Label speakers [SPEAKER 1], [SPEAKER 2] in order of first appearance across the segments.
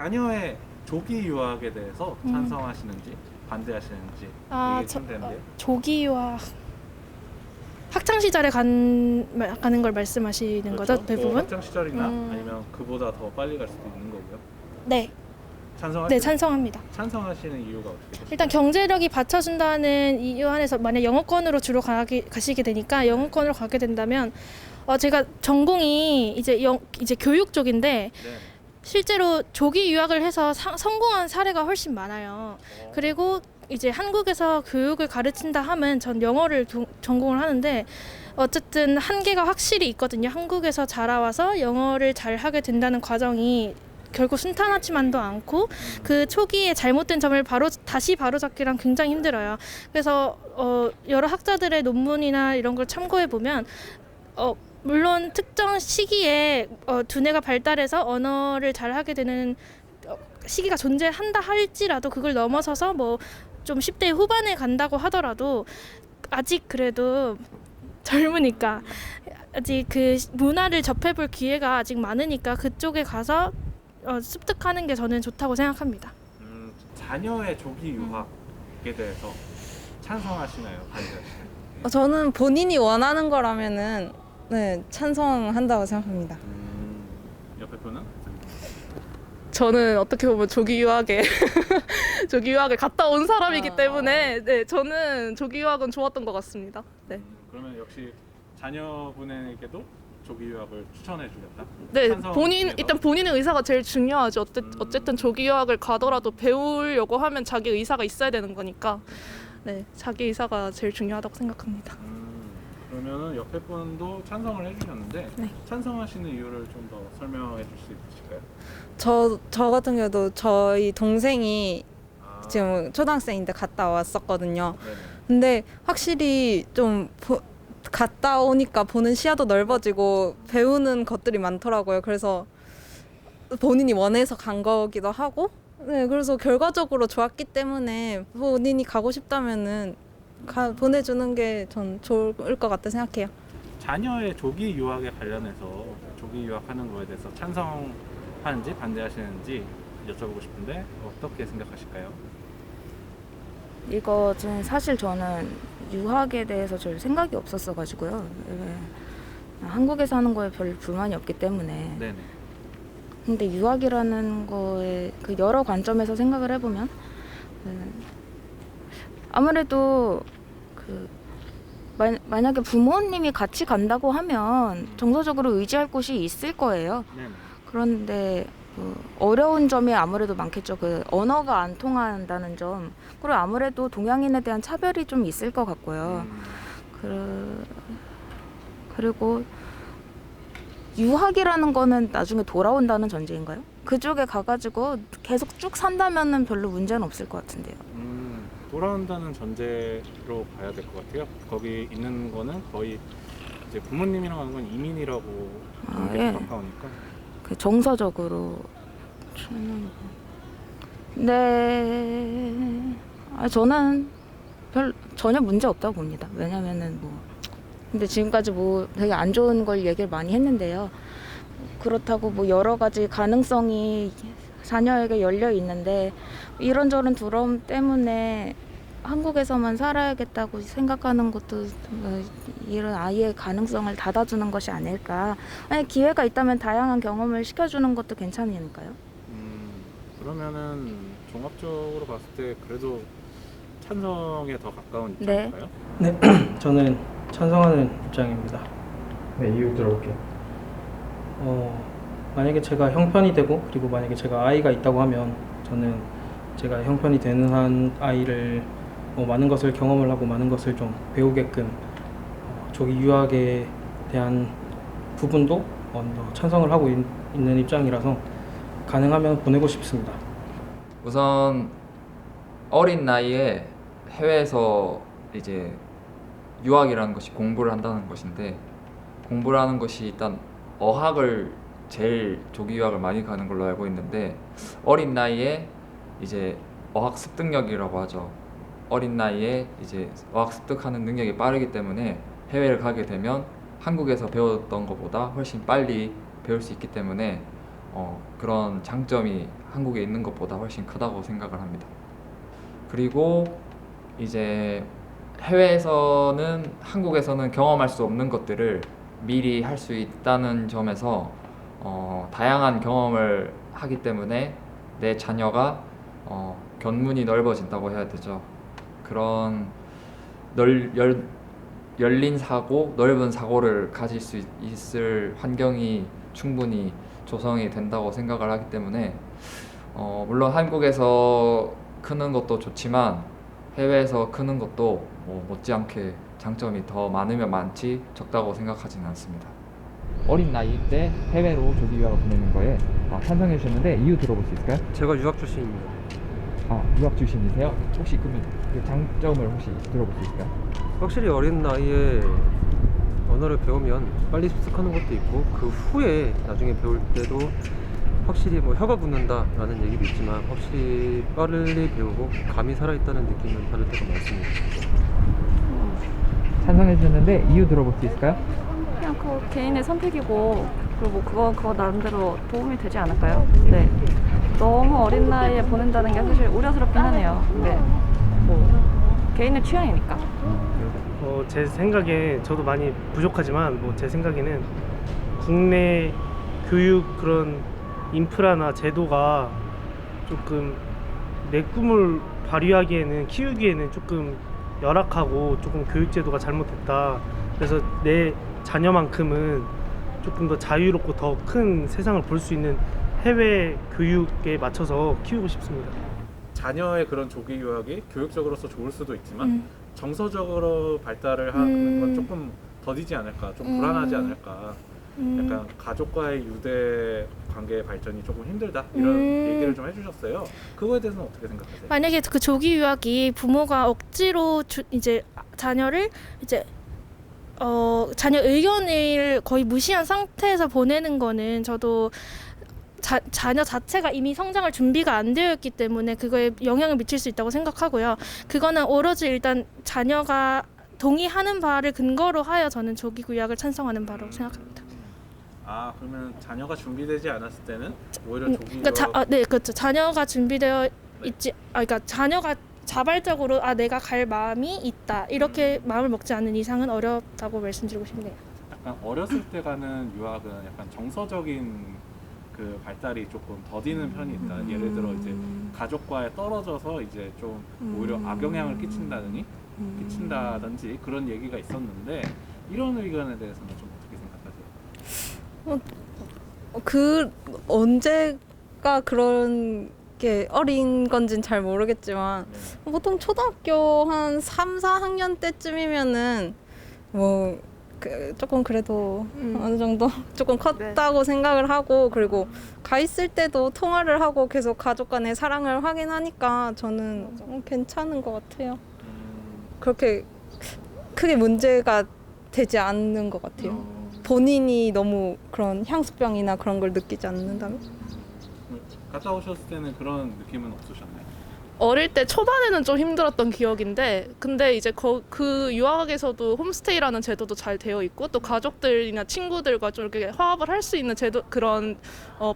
[SPEAKER 1] 자녀의 조기 유학에 대해서 찬성하시는지 반대하시는지 얘기 좀 되는데요.
[SPEAKER 2] 조기 유학 학창 시절에 가는 걸 말씀하시는
[SPEAKER 1] 그렇죠.
[SPEAKER 2] 거죠, 대부분?
[SPEAKER 1] 학창 시절이나 아니면 그보다 더 빨리 갈 수도 있는 거고요.
[SPEAKER 2] 네,
[SPEAKER 1] 찬성하시는
[SPEAKER 2] 찬성합니다.
[SPEAKER 1] 찬성하시는 이유가 어떻게 되세요?
[SPEAKER 2] 일단 경제력이 받쳐준다는 이유 안에서 만약 영어권으로 주로 가시게 되니까 영어권으로 가게 된다면 제가 전공이 이제 교육 쪽인데
[SPEAKER 1] 네.
[SPEAKER 2] 실제로 조기 유학을 해서 성공한 사례가 훨씬 많아요. 그리고 이제 한국에서 교육을 가르친다 하면 전 영어를 전공을 하는데 어쨌든 한계가 확실히 있거든요. 한국에서 자라와서 영어를 잘 하게 된다는 과정이 결국 순탄하지만도 않고 그 초기에 잘못된 점을 다시 바로잡기란 굉장히 힘들어요. 그래서 여러 학자들의 논문이나 이런 걸 참고해 보면 물론 특정 시기에 두뇌가 발달해서 언어를 잘 하게 되는 시기가 존재한다 할지라도 그걸 넘어서서 뭐 좀 10대 후반에 간다고 하더라도 아직 그래도 젊으니까 아직 그 문화를 접해볼 기회가 아직 많으니까 그쪽에 가서 습득하는 게 저는 좋다고 생각합니다.
[SPEAKER 1] 자녀의 조기 유학에 대해서 찬성하시나요? 반대하시나요?
[SPEAKER 3] 저는 본인이 원하는 거라면은 네, 찬성한다고 생각합니다.
[SPEAKER 1] 옆에 분은?
[SPEAKER 4] 저는 어떻게 보면 조기 유학에 갔다 온 사람이기 때문에 네, 저는 조기 유학은 좋았던 것 같습니다. 네.
[SPEAKER 1] 그러면 역시 자녀분에게도 조기 유학을 추천해 주겠다?
[SPEAKER 4] 네,
[SPEAKER 1] 찬성해서?
[SPEAKER 4] 일단 본인의 의사가 제일 중요하죠. 어쨌든 조기 유학을 가더라도 배우려고 하면 자기 의사가 있어야 되는 거니까 네, 자기 의사가 제일 중요하다고 생각합니다.
[SPEAKER 1] 그러면은 옆에 분도 찬성을 해주셨는데
[SPEAKER 2] 네.
[SPEAKER 1] 찬성하시는 이유를 좀 더 설명해 줄 수 있으실까요?
[SPEAKER 3] 저 같은 경우도 저희 동생이
[SPEAKER 1] 아,
[SPEAKER 3] 지금 초등학생인데 갔다 왔었거든요.
[SPEAKER 1] 네네.
[SPEAKER 3] 근데 확실히 좀 갔다 오니까 보는 시야도 넓어지고 배우는 것들이 많더라고요. 그래서 본인이 원해서 간 거기도 하고, 네, 그래서 결과적으로 좋았기 때문에 본인이 가고 싶다면은 보내주는 게 전 좋을 것 같다 생각해요.
[SPEAKER 1] 자녀의 조기 유학에 관련해서 조기 유학하는 거에 대해서 찬성하는지 반대하시는지 여쭤보고 싶은데 어떻게 생각하실까요?
[SPEAKER 5] 이거 사실 저는 유학에 대해서 별 생각이 없었어가지고요. 한국에서 하는 거에 별 불만이 없기 때문에.
[SPEAKER 1] 네네.
[SPEAKER 5] 근데 유학이라는 거에 그 여러 관점에서 생각을 해보면 아무래도 만약에 부모님이 같이 간다고 하면 정서적으로 의지할 곳이 있을 거예요.
[SPEAKER 1] 네네.
[SPEAKER 5] 그런데 어려운 점이 아무래도 많겠죠. 그 언어가 안 통한다는 점, 그리고 아무래도 동양인에 대한 차별이 좀 있을 것 같고요. 그리고 유학이라는 거는 나중에 돌아온다는 전제인가요? 그쪽에 가가지고 계속 쭉 산다면은 별로 문제는 없을 것 같은데요.
[SPEAKER 1] 돌아온다는 전제로 봐야 될 것 같아요. 거기 있는 거는 거의 이제 부모님이랑 하는 건 이민이라고 보는 게
[SPEAKER 5] 예.
[SPEAKER 1] 가까우니까.
[SPEAKER 5] 그 정서적으로 네, 저는 전혀 문제 없다고 봅니다. 왜냐면은 근데 지금까지 되게 안 좋은 걸 얘기를 많이 했는데요. 그렇다고 여러 가지 가능성이 자녀에게 열려 있는데 이런저런 두려움 때문에 한국에서만 살아야겠다고 생각하는 것도 이런 아이의 가능성을 닫아주는 것이 아닐까. 기회가 있다면 다양한 경험을 시켜주는 것도 괜찮으니까요.
[SPEAKER 1] 그러면은 종합적으로 봤을 때 그래도 찬성에 더 가까운
[SPEAKER 5] 네.
[SPEAKER 1] 입장인가요?
[SPEAKER 6] 네, 저는 찬성하는 입장입니다. 네, 이유 들어볼게요. 만약에 제가 형편이 되고 그리고 만약에 제가 아이가 있다고 하면 저는 제가 형편이 되는 한 아이를 많은 것을 경험을 하고 많은 것을 좀 배우게끔 조기 유학에 대한 부분도 찬성을 하고 있는 입장이라서 가능하면 보내고 싶습니다.
[SPEAKER 7] 우선 어린 나이에 해외에서 이제 유학이라는 것이 공부를 한다는 것인데, 공부를 하는 것이 일단 어학을 제일 조기 유학을 많이 가는 걸로 알고 있는데, 어린 나이에 이제 어학 습득력이라고 하죠. 어린 나이에 이제 어학 습득하는 능력이 빠르기 때문에 해외를 가게 되면 한국에서 배웠던 것보다 훨씬 빨리 배울 수 있기 때문에 그런 장점이 한국에 있는 것보다 훨씬 크다고 생각을 합니다. 그리고 이제 해외에서는 한국에서는 경험할 수 없는 것들을 미리 할 수 있다는 점에서 다양한 경험을 하기 때문에 내 자녀가 견문이 넓어진다고 해야 되죠. 그런 열린 사고, 넓은 사고를 가질 수 있을 환경이 충분히 조성이 된다고 생각을 하기 때문에 물론 한국에서 크는 것도 좋지만 해외에서 크는 것도 못지않게 장점이 더 많으면 많지 적다고 생각하지는 않습니다.
[SPEAKER 8] 어린 나이 때 해외로 조기 유학을 보내는 거에 찬성해 주셨는데 이유 들어볼 수 있을까요?
[SPEAKER 9] 제가 유학 출신입니다.
[SPEAKER 8] 유학 출신이세요? 혹시 그러면 그 장점을 혹시 들어볼 수 있을까요?
[SPEAKER 9] 확실히 어린 나이에 언어를 배우면 빨리 습득하는 것도 있고 그 후에 나중에 배울 때도 확실히 뭐 혀가 붙는다라는 얘기도 있지만 확실히 빨리 배우고 감이 살아있다는 느낌을 받을 때가 많습니다.
[SPEAKER 8] 찬성해 주셨는데 이유 들어볼 수 있을까요?
[SPEAKER 10] 그냥 그 개인의 선택이고 그리고 그거 나름대로 도움이 되지 않을까요? 네. 너무 어린 나이에 보낸다는 게 사실 우려스럽긴 하네요. 근데 뭐 개인의 취향이니까.
[SPEAKER 11] 제 생각에 저도 많이 부족하지만 제 생각에는 국내 교육 그런 인프라나 제도가 조금 내 꿈을 발휘하기에는 키우기에는 조금 열악하고 조금 교육 제도가 잘못됐다. 그래서 내 자녀만큼은 조금 더 자유롭고 더 큰 세상을 볼 수 있는 해외 교육에 맞춰서 키우고 싶습니다.
[SPEAKER 1] 자녀의 그런 조기 유학이 교육적으로서 좋을 수도 있지만 정서적으로 발달을 하는 건 조금 더디지 않을까, 좀 불안하지 않을까. 약간 가족과의 유대 관계의 발전이 조금 힘들다 이런 얘기를 좀 해주셨어요. 그거에 대해서는 어떻게 생각하세요?
[SPEAKER 2] 만약에 그 조기 유학이 부모가 억지로 이제 자녀를 이제 자녀 의견을 거의 무시한 상태에서 보내는 거는 저도 자녀 자체가 이미 성장할 준비가 안 되어 있기 때문에 그거에 영향을 미칠 수 있다고 생각하고요. 그거는 오로지 일단 자녀가 동의하는 바를 근거로 하여 저는 조기 유학을 찬성하는 바라고 생각합니다.
[SPEAKER 1] 그러면 자녀가 준비되지 않았을 때는 오히려 조기
[SPEAKER 2] 그러니까 네, 그렇죠. 자녀가 준비되어 있지, 그러니까 자녀가 자발적으로 내가 갈 마음이 있다 이렇게 마음을 먹지 않는 이상은 어렵다고 말씀드리고 싶네요.
[SPEAKER 1] 약간 어렸을 때 가는 유학은 약간 정서적인 그 발달이 조금 더디는 편이 있다. 예를 들어 이제 가족과에 떨어져서 이제 좀 오히려 악영향을 끼친다든지 그런 얘기가 있었는데 이런 의견에 대해서는 좀 어떻게 생각하세요?
[SPEAKER 3] 언제가 그런 게 어린 건진 잘 모르겠지만 보통 초등학교 한 3, 4학년 때쯤이면은 조금 그래도 어느 정도 조금 컸다고 생각을 하고 그리고 가 있을 때도 통화를 하고 계속 가족 간의 사랑을 확인하니까 저는 괜찮은 것 같아요. 그렇게 크게 문제가 되지 않는 것 같아요. 본인이 너무 그런 향수병이나 그런 걸 느끼지 않는다면?
[SPEAKER 1] 갔다 오셨을 때는 그런 느낌은 없으셨나요?
[SPEAKER 4] 어릴 때 초반에는 좀 힘들었던 기억인데 근데 이제 그 유학에서도 홈스테이라는 제도도 잘 되어 있고 또 가족들이나 친구들과 좀 이렇게 화합을 할 수 있는 제도 그런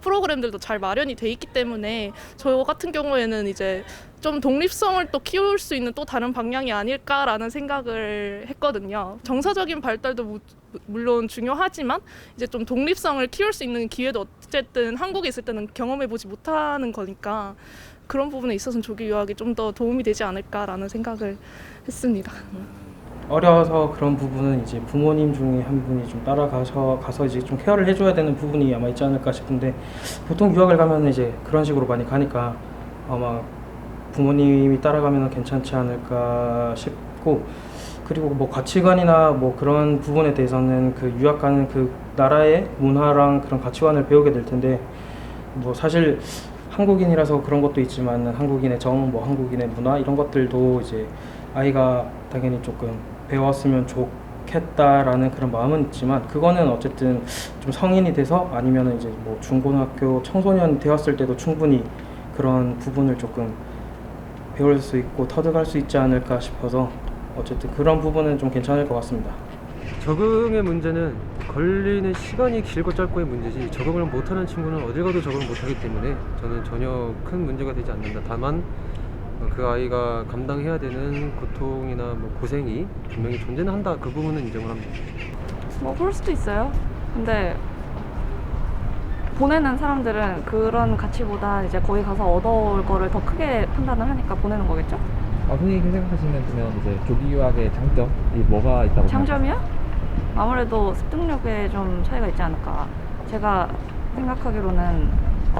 [SPEAKER 4] 프로그램들도 잘 마련이 돼 있기 때문에 저 같은 경우에는 이제 좀 독립성을 또 키울 수 있는 또 다른 방향이 아닐까라는 생각을 했거든요. 정서적인 발달도 물론 중요하지만 이제 좀 독립성을 키울 수 있는 기회도 어쨌든 한국에 있을 때는 경험해보지 못하는 거니까 그런 부분에 있어서는 조기 유학이 좀 더 도움이 되지 않을까라는 생각을 했습니다.
[SPEAKER 6] 어려서 그런 부분은 이제 부모님 중에 한 분이 좀 가서 이제 좀 케어를 해줘야 되는 부분이 아마 있지 않을까 싶은데 보통 유학을 가면 이제 그런 식으로 많이 가니까 아마 부모님이 따라가면 괜찮지 않을까 싶고 그리고 뭐 가치관이나 뭐 그런 부분에 대해서는 그 유학 가는 그 나라의 문화랑 그런 가치관을 배우게 될 텐데 뭐 사실 한국인이라서 그런 것도 있지만 한국인의 뭐 한국인의 문화 이런 것들도 이제 아이가 당연히 조금 배웠으면 좋겠다라는 그런 마음은 있지만 그거는 어쨌든 좀 성인이 돼서 아니면은 이제 뭐 중고등학교 청소년 되었을 때도 충분히 그런 부분을 조금 배울 수 있고 터득할 수 있지 않을까 싶어서 어쨌든 그런 부분은 좀 괜찮을 것 같습니다.
[SPEAKER 9] 적응의 문제는 걸리는 시간이 길고 짧고의 문제지 적응을 못하는 친구는 어딜 가도 적응을 못하기 때문에 저는 전혀 큰 문제가 되지 않는다. 다만 그 아이가 감당해야 되는 고통이나 뭐 고생이 분명히 존재는 한다. 그 부분은 인정을 합니다.
[SPEAKER 10] 뭐 그럴 수도 있어요. 근데 보내는 사람들은 그런 가치보다 이제 거기 가서 얻어올 거를 더 크게 판단을 하니까 보내는 거겠죠?
[SPEAKER 8] 선생님이 생각하시는 그러면 이제 조기 유학의 장점이 뭐가 있다고 생각하세요?
[SPEAKER 10] 장점이요? 아무래도 습득력에 좀 차이가 있지 않을까. 제가 생각하기로는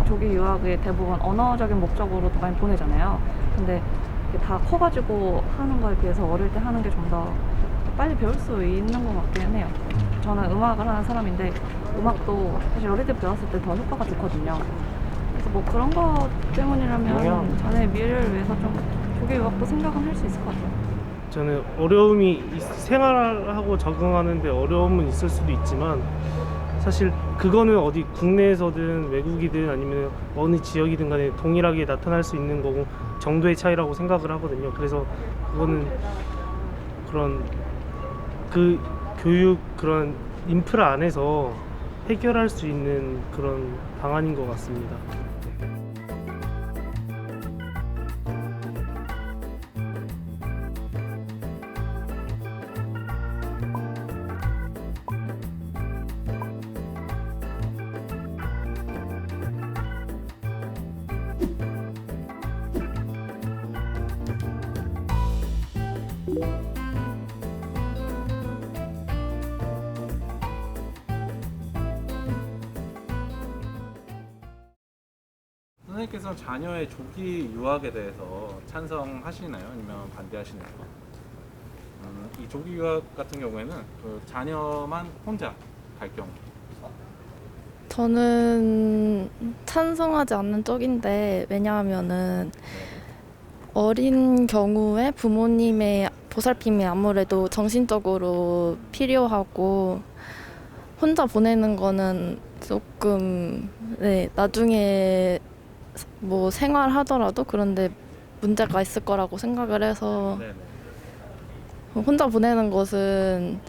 [SPEAKER 10] 조기 유학의 대부분 언어적인 목적으로도 많이 보내잖아요. 근데 이게 다 커가지고 하는 거에 비해서 어릴 때 하는 게 좀 더 빨리 배울 수 있는 것 같긴 해요. 저는 음악을 하는 사람인데 음악도 사실 어릴 때 배웠을 때 더 효과가 좋거든요. 그래서 뭐 그런 거 때문이라면 자네의 미래를 위해서 좀 조기 유학도 생각은 할 수 있을 것 같아요.
[SPEAKER 11] 저는 생활하고 적응하는데 어려움은 있을 수도 있지만 사실 그거는 어디 국내에서든 외국이든 아니면 어느 지역이든 간에 동일하게 나타날 수 있는 거고 정도의 차이라고 생각을 하거든요. 그래서 그거는 그런 그 교육 그런 인프라 안에서 해결할 수 있는 그런 방안인 것 같습니다.
[SPEAKER 1] 선생님께서 자녀의 조기 유학에 대해서 찬성하시나요? 아니면 반대하시나요? 이 조기 유학 같은 경우에는 그 자녀만 혼자 갈 경우.
[SPEAKER 12] 저는 찬성하지 않는 쪽인데 왜냐하면은 어린 경우에 부모님의 보살핌이 아무래도 정신적으로 필요하고 혼자 보내는 거는 조금 나중에 뭐 생활하더라도 그런데 문제가 있을 거라고 생각을 해서 혼자 보내는 것은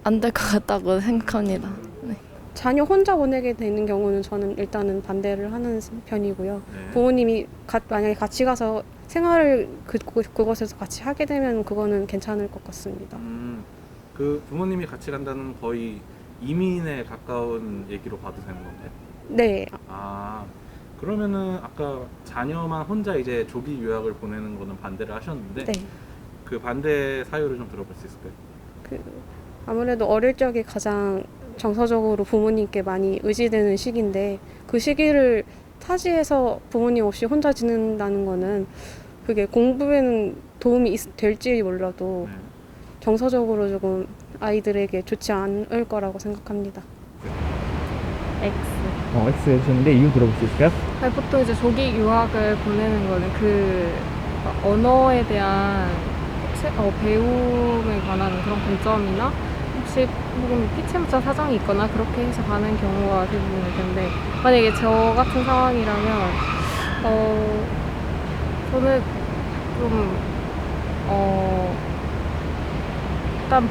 [SPEAKER 12] 안 될 것 같다고 생각합니다. 네.
[SPEAKER 13] 자녀 혼자 보내게 되는 경우는 저는 일단은 반대를 하는 편이고요.
[SPEAKER 1] 네.
[SPEAKER 13] 부모님이 만약에 같이 가서 생활을 그곳에서 같이 하게 되면 그거는 괜찮을 것 같습니다.
[SPEAKER 1] 그 부모님이 같이 간다는 거의 이민에 가까운 얘기로 봐도 되는 건가요?
[SPEAKER 13] 네.
[SPEAKER 1] 아, 그러면은 아까 자녀만 혼자 이제 조기 유학을 보내는 거는 반대를 하셨는데
[SPEAKER 13] 네.
[SPEAKER 1] 그 반대 사유를 좀 들어볼 수 있을까요?
[SPEAKER 13] 아무래도 어릴 적에 가장 정서적으로 부모님께 많이 의지되는 시기인데 그 시기를 타지에서 부모님 없이 혼자 지낸다는 거는 그게 공부에는 도움이 될지 몰라도 정서적으로 조금 아이들에게 좋지 않을 거라고 생각합니다.
[SPEAKER 8] X 해주셨는데 이유 들어볼 수 있을까요?
[SPEAKER 14] 보통 이제 조기 유학을 보내는 거는 그 언어에 대한 배움에 관한 그런 관점이나 혹시 혹은 피치무차 사정이 있거나 그렇게 해서 가는 경우가 대부분일 텐데 만약에 저 같은 상황이라면 저는 좀 일단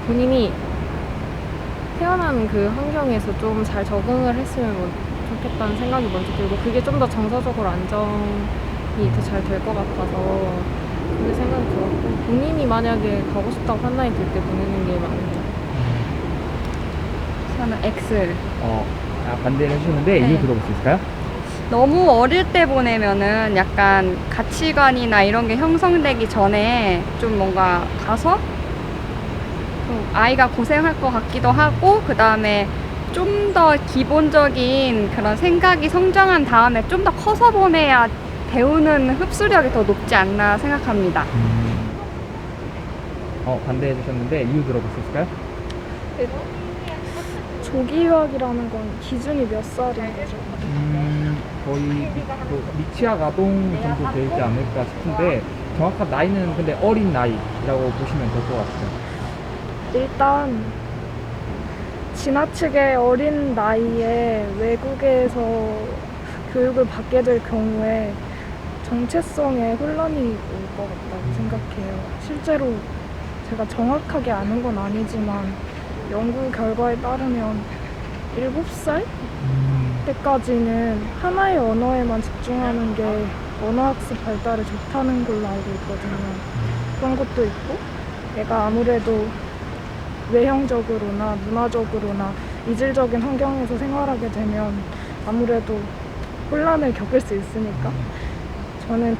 [SPEAKER 14] 본인이 태어난 그 환경에서 좀 잘 적응을 했으면 좋겠다는 생각이 먼저 들고 그게 좀 더 정서적으로 안정이 더 잘 될 것 같아서 그게 생각이 들었고 본인이 만약에 가고 싶다고 판단이 들 때 보내는 게 맞죠.
[SPEAKER 15] 저는 X.
[SPEAKER 8] 반대를 해주셨는데 이유 들어볼 수 있을까요?
[SPEAKER 15] 너무 어릴 때 보내면은 약간 가치관이나 이런 게 형성되기 전에 좀 뭔가 가서 좀 아이가 고생할 것 같기도 하고 그 다음에 좀 더 기본적인 그런 생각이 성장한 다음에 좀 더 커서 보내야 배우는 흡수력이 더 높지 않나 생각합니다.
[SPEAKER 8] 반대해 주셨는데 이유 들어볼 수 있을까요?
[SPEAKER 14] 조기 유학이라는 건 기준이 몇 살인 거죠?
[SPEAKER 8] 거의 미취학 아동 정도 되지 않을까 싶은데 정확한 나이는 근데 어린 나이라고 보시면 될 것 같아요.
[SPEAKER 14] 일단 지나치게 어린 나이에 외국에서 교육을 받게 될 경우에 정체성에 혼란이 올 것 같다고 생각해요. 실제로
[SPEAKER 16] 제가 정확하게 아는 건 아니지만 연구 결과에 따르면 7살 때까지는 하나의 언어에만 집중하는 게 언어학습 발달에 좋다는 걸로 알고 있거든요. 그런 것도 있고 애가 아무래도 외형적으로나 문화적으로나 이질적인 환경에서 생활하게 되면 아무래도 혼란을 겪을 수 있으니까 저는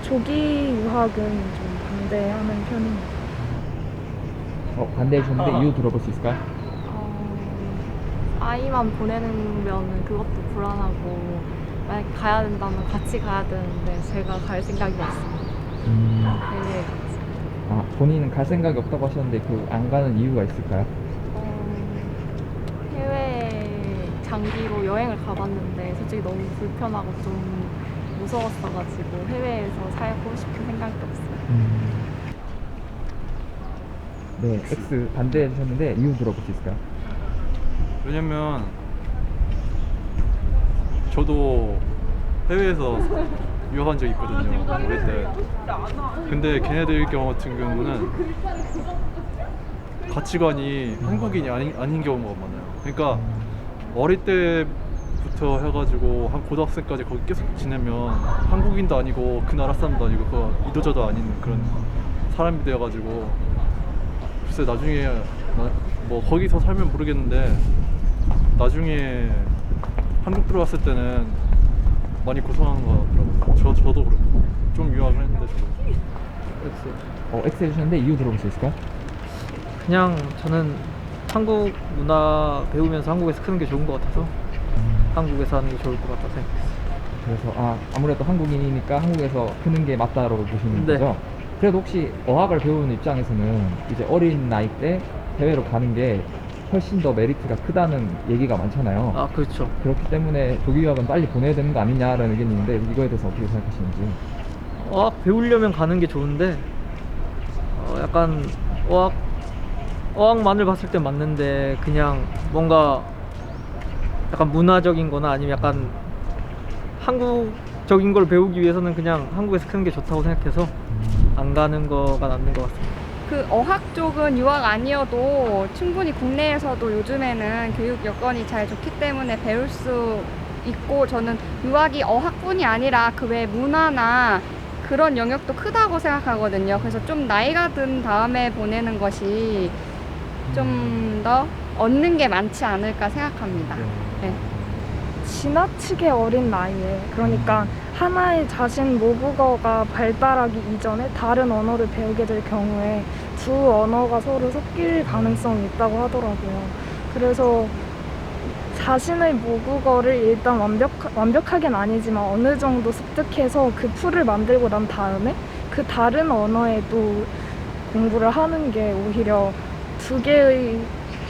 [SPEAKER 16] 조기 유학은 좀 반대하는 편입니다.
[SPEAKER 8] 반대해 주셨는데 이유 들어볼 수 있을까요?
[SPEAKER 14] 아이만 보내면 그것도 불안하고 만약 가야 된다면 같이 가야 되는데 제가 갈 생각이 없습니다. 해외에 같이.
[SPEAKER 8] 본인은 갈 생각이 없다고 하셨는데 안 가는 이유가 있을까요?
[SPEAKER 14] 해외에 장기로 여행을 가봤는데 솔직히 너무 불편하고 좀 무서웠어가지고 해외에서 살고 싶은 생각이 없어요.
[SPEAKER 8] 네, X 반대해 주셨는데 이유 들어볼 수 있을까요?
[SPEAKER 17] 왜냐면 저도 해외에서 유학한 적이 있거든요, 어릴 때. 근데 걔네들 경우 같은 경우는 가치관이 한국인이 아닌 경우가 많아요. 그러니까 어릴 때부터 해가지고 한 고등학생까지 거기 계속 지내면 한국인도 아니고 그 나라 사람도 아니고 그 이도저도 아닌 그런 사람이 되어가지고 글쎄 나중에 뭐 거기서 살면 모르겠는데 나중에 한국 들어왔을 때는 많이 고생하는 것 같더라고요. 저도 그렇고 좀 유학을 했는데 저도.
[SPEAKER 8] X 해주셨는데 이유 들어볼 수 있을까요?
[SPEAKER 18] 그냥 저는 한국 문화 배우면서 한국에서 크는 게 좋은 것 같아서 한국에서 하는 게 좋을 것 같다 생각했어요.
[SPEAKER 8] 그래서 아무래도 한국인이니까 한국에서 크는 게 맞다라고 보시는
[SPEAKER 18] 네.
[SPEAKER 8] 거죠? 그래도 혹시 어학을 배우는 입장에서는 이제 어린 나이 때 해외로 가는 게 훨씬 더 메리트가 크다는 얘기가 많잖아요.
[SPEAKER 18] 그렇죠.
[SPEAKER 8] 그렇기 때문에 조기 유학은 빨리 보내야 되는 거 아니냐라는 의견이 있는데 이거에 대해서 어떻게 생각하시는지.
[SPEAKER 18] 어학 배우려면 가는 게 좋은데 약간 어학만을 봤을 때 맞는데 그냥 뭔가 약간 문화적인 거나 아니면 약간 한국적인 걸 배우기 위해서는 그냥 한국에서 크는 게 좋다고 생각해서 안 가는 거가 낫는 것 같습니다.
[SPEAKER 15] 그 어학 쪽은 유학 아니어도 충분히 국내에서도 요즘에는 교육 여건이 잘 좋기 때문에 배울 수 있고 저는 유학이 어학뿐이 아니라 그 외 문화나 그런 영역도 크다고 생각하거든요. 그래서 좀 나이가 든 다음에 보내는 것이 좀 더 얻는 게 많지 않을까 생각합니다. 네.
[SPEAKER 16] 지나치게 어린 나이에 그러니까 하나의 자신 모국어가 발달하기 이전에 다른 언어를 배우게 될 경우에 두 언어가 서로 섞일 가능성이 있다고 하더라고요. 그래서 자신의 모국어를 일단 완벽하게는 아니지만 어느 정도 습득해서 그 풀을 만들고 난 다음에 그 다른 언어에도 공부를 하는 게 오히려 두 개의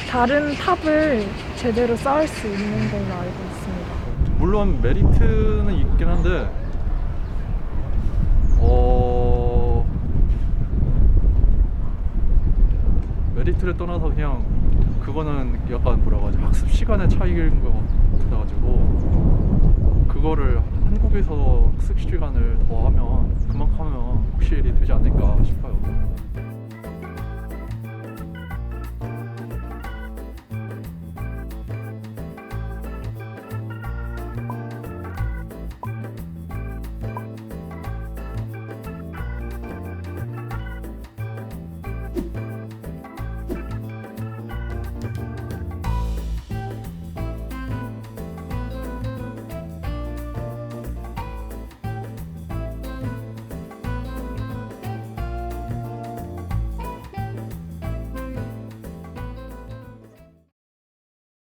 [SPEAKER 16] 다른 탑을 제대로 쌓을 수 있는 걸로 알고 있습니다.
[SPEAKER 17] 물론 메리트는 있긴 한데 메리트를 떠나서 그냥 그거는 약간 뭐라고 하지, 학습 시간의 차이인 것 같아가지고 그거를 한국에서 학습 시간을 더 하면 그만큼 하면 확실히 되지 않을까 싶어요.